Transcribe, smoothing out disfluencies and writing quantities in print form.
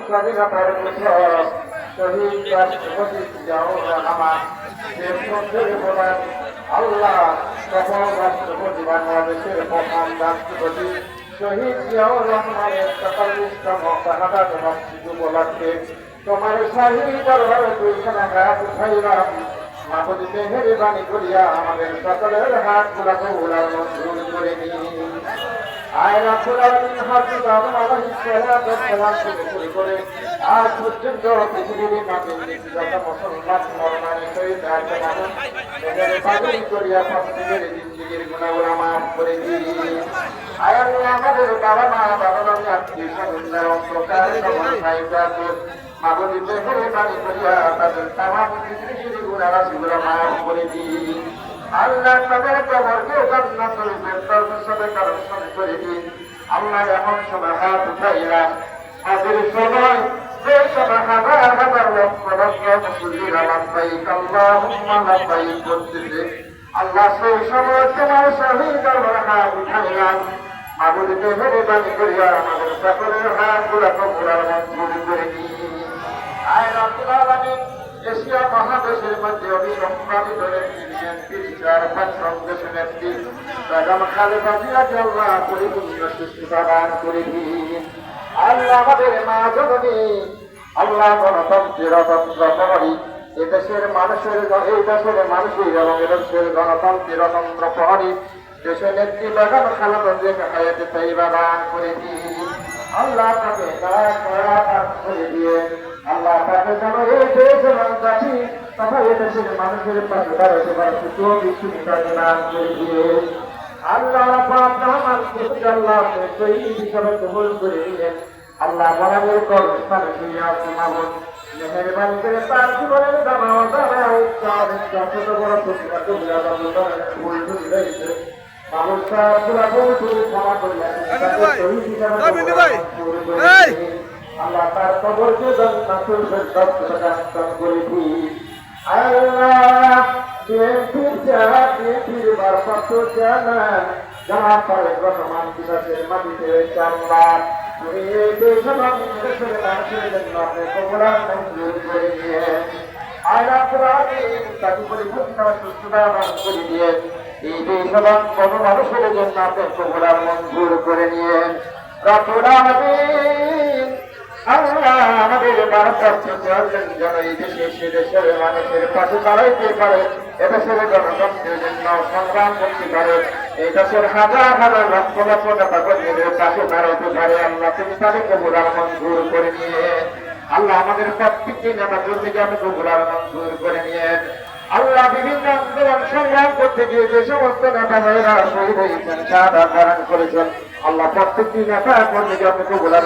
স্বাধীনতার ঘোষক শহীদ রাষ্ট্রপতি জিয়াউর রহমান দেশবন্ধুর প্রধান আল্লাহ সফল রাষ্ট্রপতি বাংলাদেশের প্রধান রাষ্ট্রপতি শহীদ জিয়াউর রহমানের ৪৭তম শাহাদাত বার্ষিকী উপলক্ষে তোমার শাহী দরবারে দুইখানা হাত উঠাইলাম। মাহবুব মেহেরবানি করিয়া আমাদের সকলের হাত গুলা কবুলার মঞ্জুর করে নিন। আয় রাসূল হযরত আদম আলাইহিস সালাম থেকে শুরু করে আজ পর্যন্ত পৃথিবীর মাঝে যত মুসলমান মরমানি শহীদ আছে মানুষ মেহেরবানি করিয়া প্রত্যেকের জিন্দেগীর গুনাহগুলো মাফ করে দিন। আয় আল্লাহ আমাদের বাবা মা আত্মীয় স্বজন অন্ধকার সকল ভাই মাহবুব মেহেরবানি করিয়া তাদের তামাম জিন্দেগীর গুনাহগুলো মাফ করে দিন। আল্লাহ তাদের কবরকে জান্নাতুল ফেরদাউসের সাথে কানেকশন করে দিন। আল্লাহ এমন সময় হাত উঠাইলাম হাজির সময় যে সময় হাজার হাজার লক্ষ লক্ষ মুসল্লিরা লাব্বাইক আল্লাহুম্মা লাব্বাইক করতেছে, আল্লাহ সেই সময় তোমার শহীদ দরবারে হাত উঠাইলাম। মাহবুব মেহেরবানি করিয়া আমাদের সকলের হাতগুলো কবুলার মঞ্জুর করে দিন। আয় রাব্বুল আলামিন এশিয়া মহাদেশের মধ্যে অবিসংবাদিত একটি বিএনপির চেয়ারম্যান সংদেশের নেত্রী বেগম খালেদা জিয়াকে আল্লাহ পরিপূর্ণ সুস্থতা দান করে দিন। আল্লাহ আমাদের মা জননী আল্লাহ গণতন্ত্রের প্রহরী এই দেশের মানুষের এবং এদেশের গণতন্ত্রের অতন্ত্র প্রহরী দেশের নেত্রী বেগম খালেদা জিয়াকে হায়াতে তাইয়্যিবা দান করে দিন। আল্লাহ তাকে করে দিয়ে আল্লাহ তাকে যেন এই দেশ এবং জাতি তথা এই দেশের মানুষের পাশে দাঁড়াতে পারে সুযোগ দান করে দিয়ে আল্লাহ আল্লাহ শহীদ হিসাবে কবুল করে দিলেন। আল্লাহ বরাবর কর্মস্থানে শুয়ে আছে মাহবুব মেহেরবানি করে তার জীবনের ছোট বড় প্রতিভা মাহবুব সাহেব ক্ষমা করলেন শহীদ হিসাবে আল্লাহ তার কবরকে জান্নাতুল ফেরদাউস করে দিন। আল্লাহ বিএনপির ভারপ্রাপ্ত চেয়ারম্যান জনাব তারেক রহমান বিকাশের মাটিতে আল্লাহ তুমি এই দেশ এবং দেশের মানুষের জন্য আপনি কবুলার মঞ্জুর করে দিয়ে আল্লাহ তাকে পরিপূর্ণ সুস্থতা দান করে দিয়ে এই দেশ এবং কোনো মানুষের জন্য আপনি কবুলার মঞ্জুর করে নিয়ে রব্বুল আলামিন আল্লাহ আমাদের ভারতবর্ষ যেন এই দেশে সে দেশের মানুষের পাশে দাঁড়াইতে পারে, এদেশের গণতন্ত্রের জন্য সংগ্রাম করতে পারে, এই দেশের হাজার হাজার লক্ষ লক্ষ টাকা কর্মীদের পাশে দাঁড়াইতে পারে। আল্লাহ তুমি তাদের কবুলার মঞ্জুর করে নিয়ে আল্লাহ আমাদের প্রত্যেকটি নেতা কর্মীকে আপনি কবুলার মঞ্জুর করে নিয়ে আল্লাহ বিভিন্ন আন্দোলন সংগ্রাম করতে গিয়ে যে সমস্ত নেতা ভাইয়েরা শহীদ হয়েছেন শাহাদাত বরণ করেছেন আল্লাহ প্রত্যেকটি নেতা কর্মীকে আপনি কবুলার